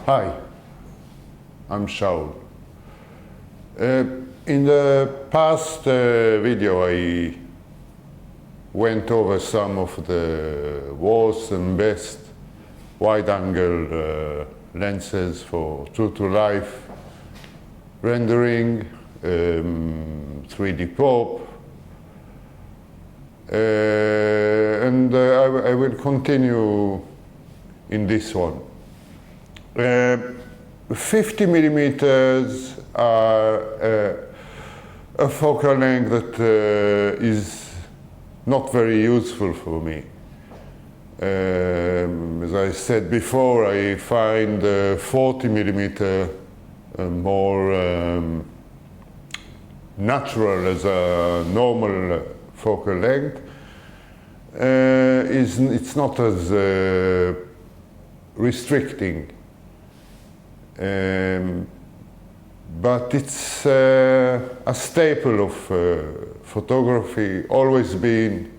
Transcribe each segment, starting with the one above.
Hi, I'm Shaul. In the past video I went over some of the worst and best wide-angle lenses for true-to-life rendering, 3D pop, and I will continue in this one. 50 millimeters are a focal length that is not very useful for me. As I said before, I find 40 millimeter more natural as a normal focal length. It's not as restricting. But it's a staple of photography, always been,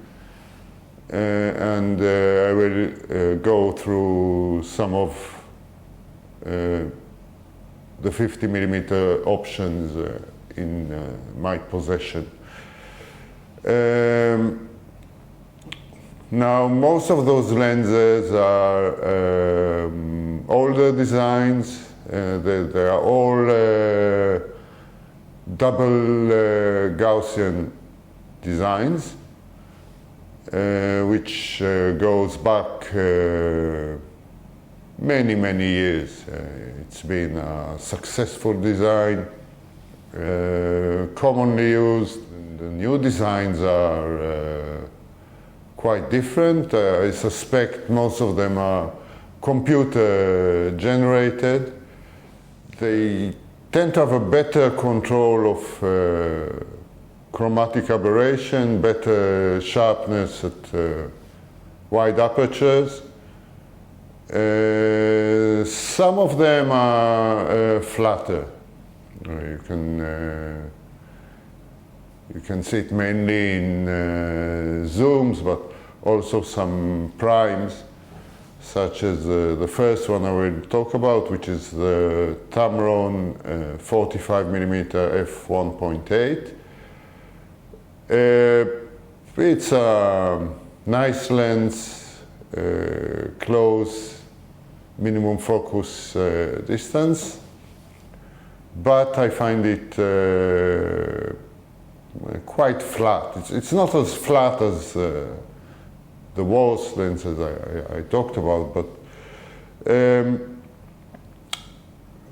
and I will go through some of the 50 millimeter options in my possession. Now, most of those lenses are older designs. They are all double Gaussian designs, which goes back many, many years. It's been a successful design, commonly used. The new designs are quite different. I suspect most of them are computer generated. They tend to have a better control of chromatic aberration, better sharpness at wide apertures. Some of them are flatter. You can see it mainly in zooms, but also some primes, such as the first one I will talk about, which is the Tamron 45mm f1.8. It's a nice lens, close minimum focus distance, but I find it quite flat. It's not as flat as the worst lenses I talked about, but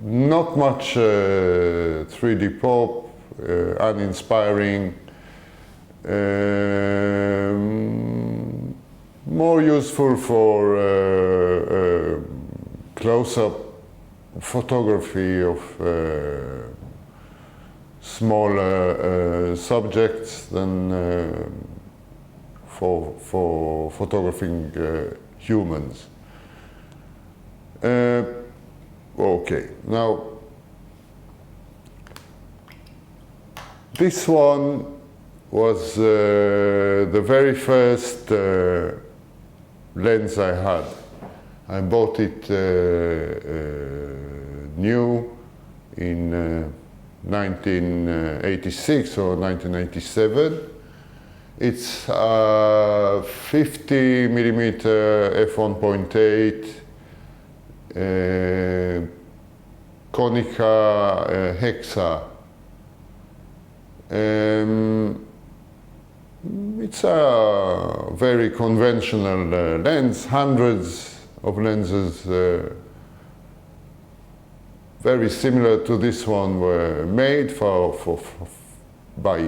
not much 3D pop, uninspiring, more useful for close-up photography of smaller subjects than for photographing humans. Okay, now this one was the very first lens I had. I bought it new in 1986 or 1987. It's a 50 millimeter f1.8 Konica Hexa. It's a very conventional lens. Hundreds of lenses very similar to this one were made by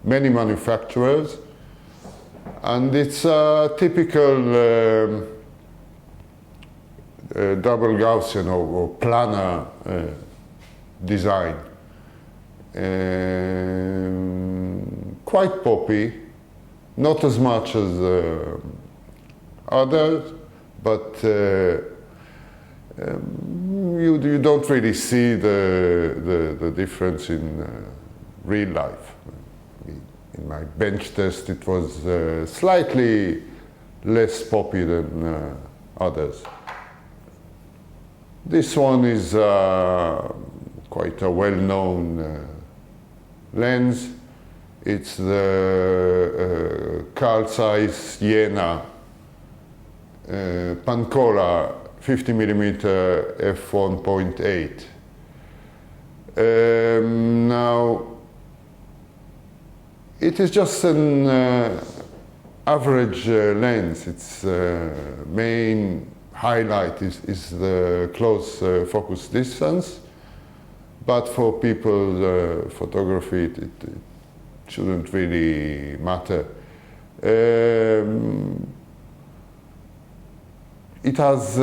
many manufacturers, and it's a typical double Gaussian or planar design. Quite poppy, not as much as others, but you don't really see the difference in real life. In my bench test, it was slightly less poppy than others. This one is quite a well-known lens. It's the Carl Zeiss Jena Pancola 50mm f1.8. Now, it is just an average lens. Its main highlight is the close focus distance, but for people photography it shouldn't really matter. It has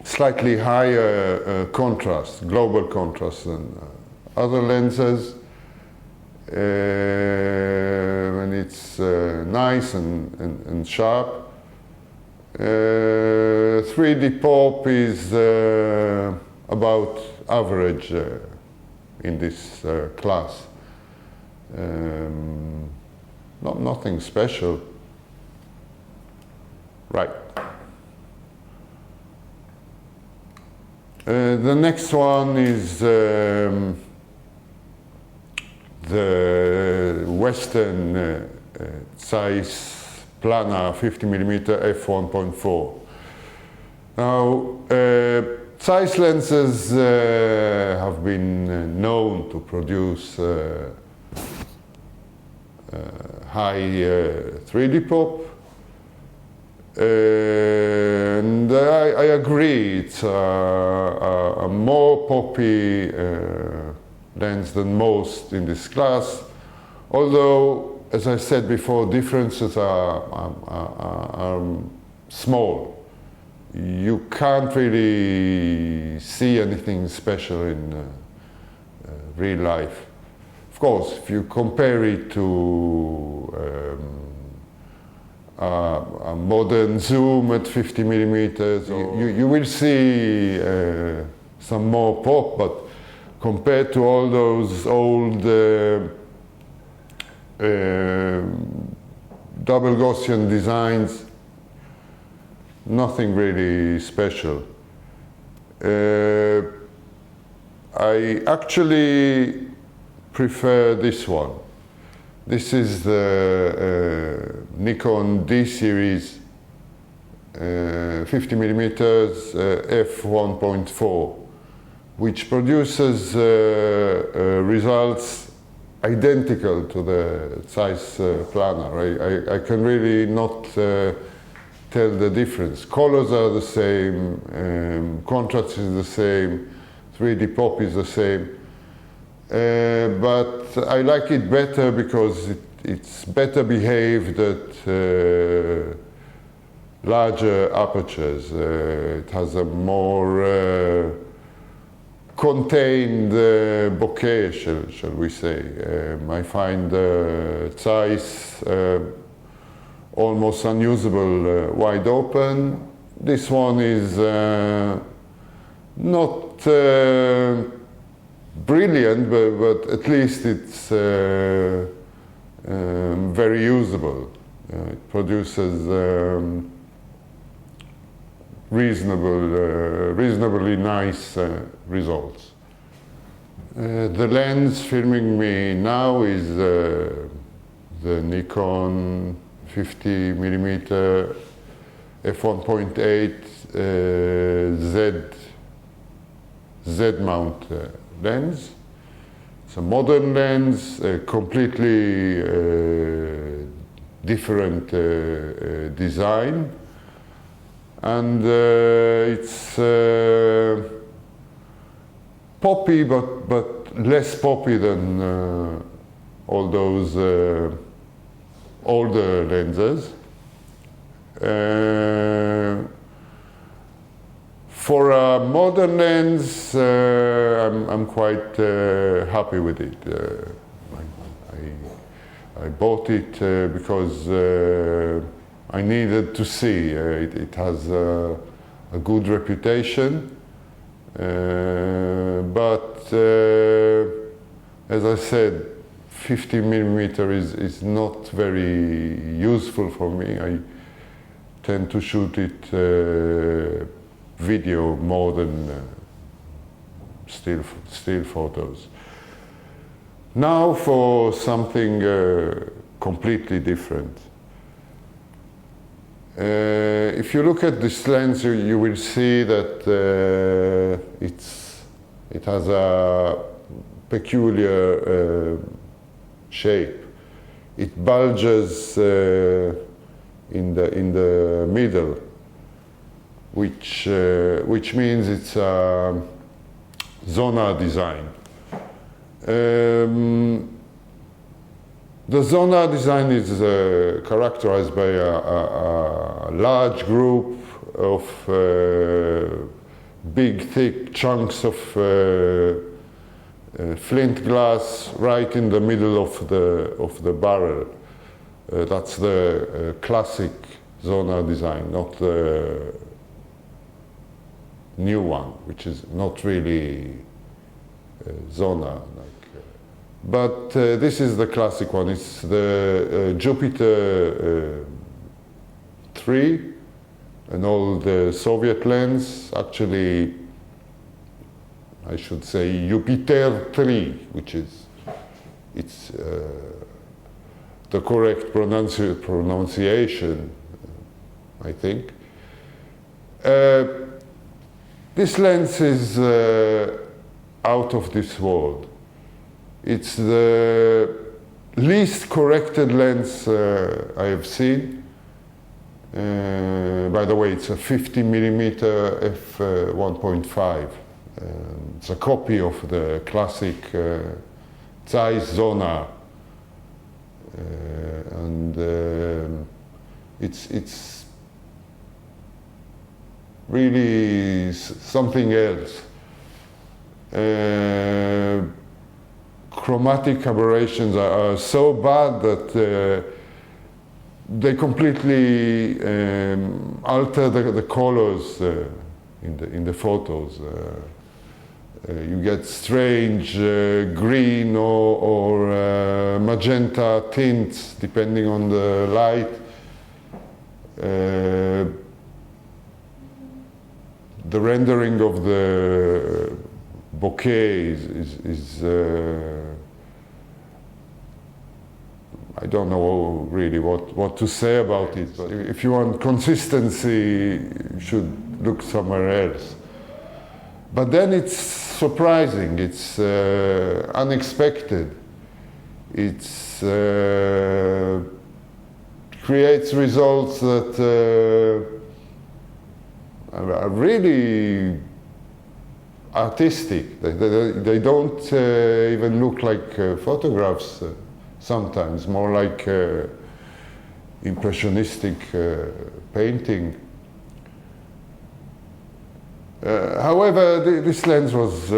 slightly higher contrast, global contrast than other lenses. And it's nice and sharp. 3D pop is about average in this class. Nothing special. Right. The next one is the Western Zeiss Plana 50mm f1.4. Now, Zeiss lenses have been known to produce high 3D pop. And I agree, it's a more poppy lens than most in this class, although, as I said before, differences are small. You can't really see anything special in real life. Of course, if you compare it to a modern zoom at 50mm, you will see some more pop, but compared to all those old double Gaussian designs, nothing really special. I actually prefer this one. This is the Nikon D series 50mm f1.4, which produces results identical to the Zeiss Plana. I can really not tell the difference. Colors are the same, contrast is the same, 3D pop is the same. But I like it better because it's better behaved at larger apertures. It has a more contained bokeh, shall we say. I find Zeiss almost unusable wide open. This one is not brilliant, but at least it's very usable. It produces reasonably nice results. The lens filming me now is the Nikon 50mm f1.8 Z mount lens. It's a modern lens, completely different design, and it's poppy, but less poppy than all those older lenses. For a modern lens, I'm quite happy with it. I bought it because I needed to see. It has a good reputation, but as I said, 50mm is not very useful for me. I tend to shoot it video more than still photos. Now for something completely different. If you look at this lens, you will see that it has a peculiar shape. It bulges in the middle, which means it's a Zona design. The Zona design is characterized by a large group of big, thick chunks of flint glass right in the middle of the barrel. That's the classic Zona design, not the new one, which is not really Zona. But this is the classic one. It's the Jupiter 3, an old Soviet lens. Actually, I should say Jupiter 3, which is the correct pronunciation, I think. This lens is out of this world. It's the least corrected lens I have seen. By the way, it's a 50mm f1.5. It's a copy of the classic Zeiss Zona, and it's really something else. Chromatic aberrations are so bad that they completely alter the colors in the photos. You get strange green or magenta tints depending on the light. The rendering of the bokeh is I don't know really what to say about it, but if you want consistency, you should look somewhere else. But then it's surprising, it's unexpected, it's creates results that are really artistic. They don't even look like photographs sometimes, more like impressionistic painting. However, this lens was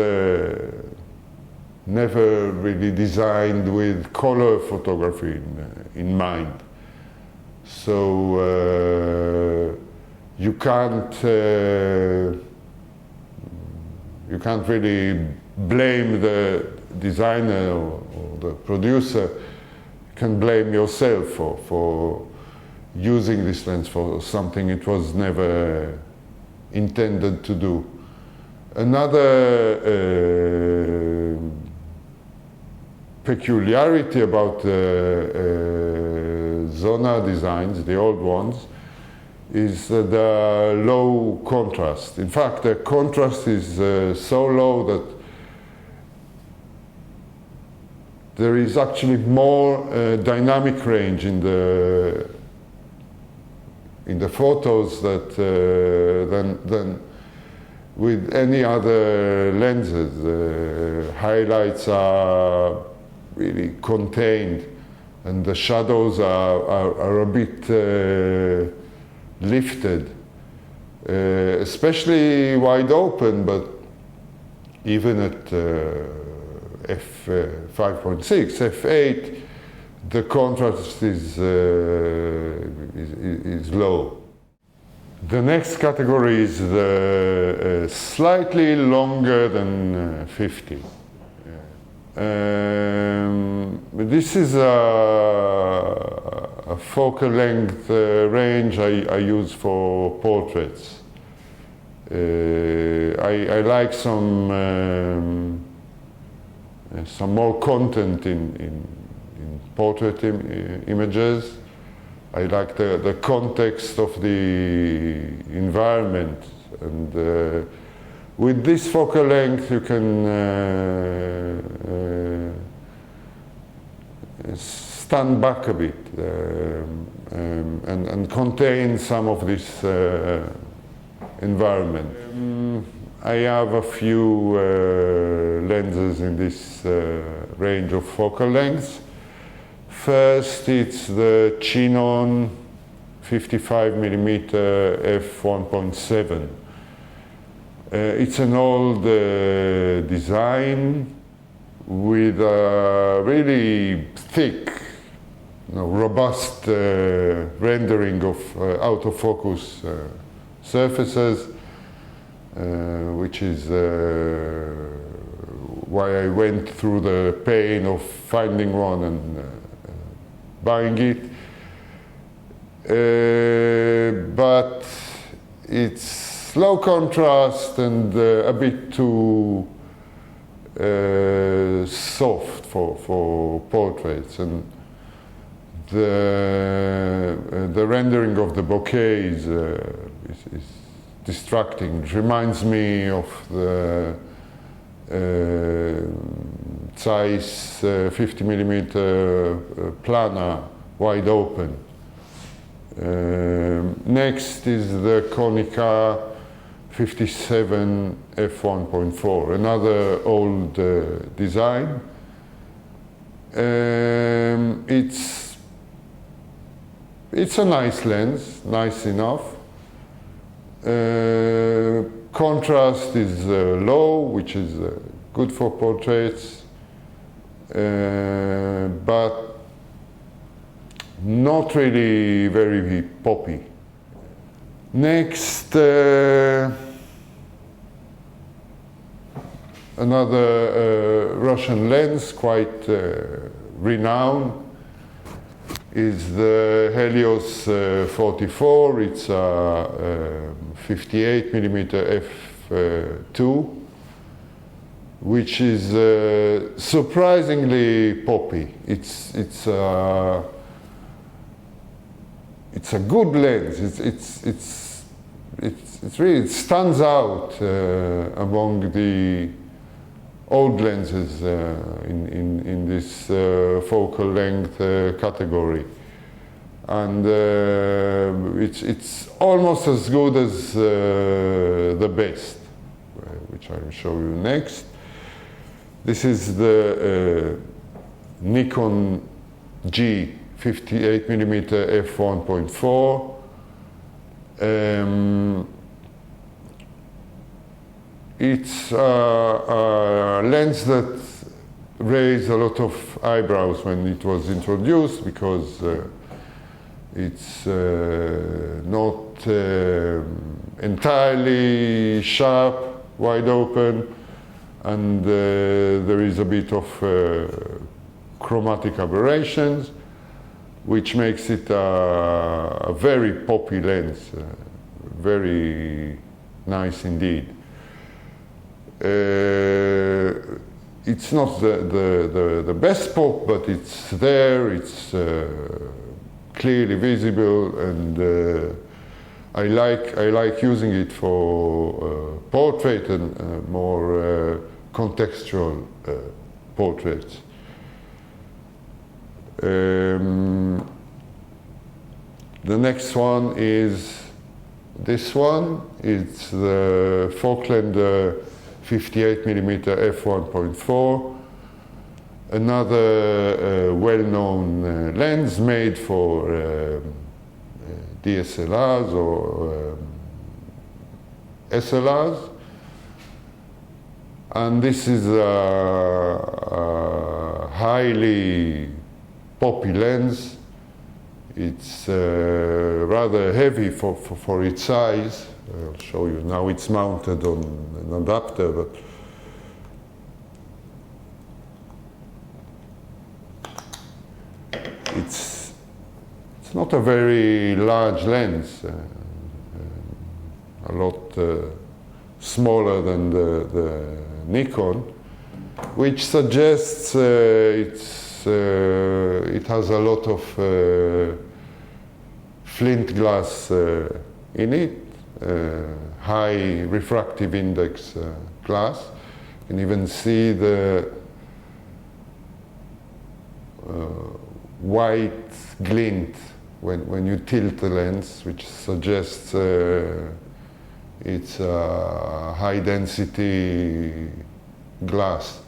never really designed with color photography in mind. So you can't really blame the designer or the producer. You can blame yourself for using this lens for something it was never intended to do. Another peculiarity about Zona designs, the old ones, is the low contrast. In fact, the contrast is so low that there is actually more dynamic range in the photos than with any other lenses. Highlights are really contained, and the shadows are a bit lifted, especially wide open, but even at f5.6, f8, the contrast is low. The next category is the slightly longer than 50. This is a focal length range I use for portraits. I like some more content in portrait images. I like the context of the environment, and with this focal length you can stand back a bit and contain some of this environment. I have a few lenses in this range of focal lengths. First, it's the Chinon 55mm f1.7. It's an old design with a really thick, robust rendering of out-of-focus surfaces, which is why I went through the pain of finding one and buying it. But it's low contrast and a bit too soft for portraits, and the rendering of the bokeh is distracting. It reminds me of the Zeiss 50mm plana, wide open. Next is the Konica 57 f1.4, another old design. It's a nice lens, nice enough. Contrast is low, which is good for portraits, but not really very poppy. Next, another Russian lens, quite renowned, is the Helios 44. It's a 58mm f2, which is surprisingly poppy. It's a good lens. It really stands out among the old lenses in this focal length category, and it's almost as good as the best, which I will show you next. This is the Nikon G 58mm f1.4. It's a lens that raised a lot of eyebrows when it was introduced, because it's not entirely sharp, wide open, and there is a bit of chromatic aberrations, which makes it a very poppy lens, very nice indeed. It's not the best pop, but it's there, it's clearly visible, and I like using it for portrait and more contextual portraits. The next one is this one. It's the Falkland 58mm f1.4, another well-known lens made for DSLRs or SLRs, and this is a highly poppy lens. It's rather heavy for its size. I'll show you now. It's mounted on an adapter, but it's not a very large lens. A lot smaller than the Nikon, which suggests it has a lot of flint glass in it, high refractive index glass. You can even see the white glint when you tilt the lens, which suggests it's a high density glass.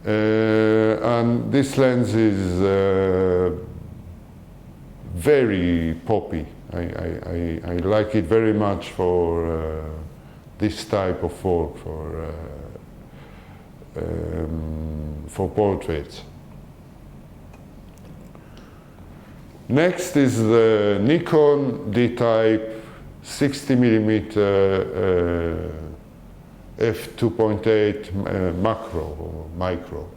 And this lens is very poppy. I like it very much for this type of work, for portraits. Next is the Nikon D-type 60mm f2.8 macro or micro,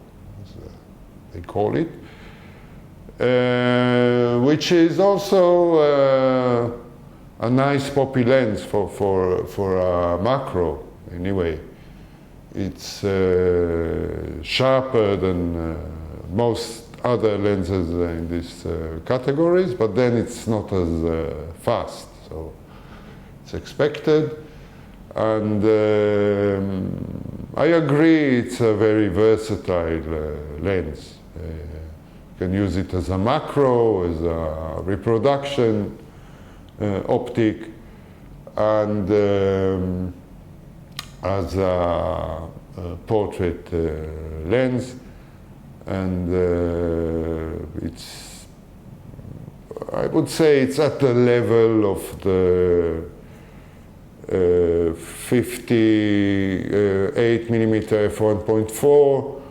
as they call it, which is also a nice poppy lens for a macro. Anyway, it's sharper than most other lenses in these categories, but then it's not as fast, so it's expected. And I agree, it's a very versatile lens. You can use it as a macro, as a reproduction optic, and as a portrait lens. And it's, I would say it's at the level of the 58mm f1.4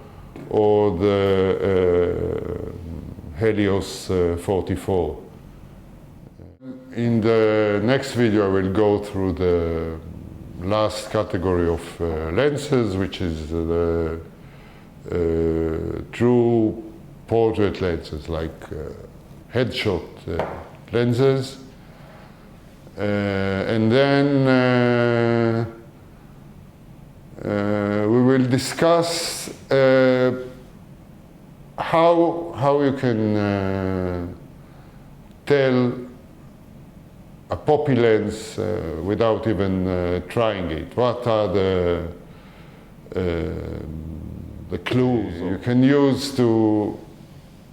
or the Helios 44. In the next video I will go through the last category of lenses, which is the true portrait lenses, like headshot lenses. And then we will discuss how you can tell a poppy lens without even trying it. What are the clues you can use to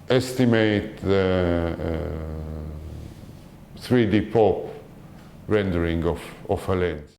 estimate the 3D pop rendering of a lens.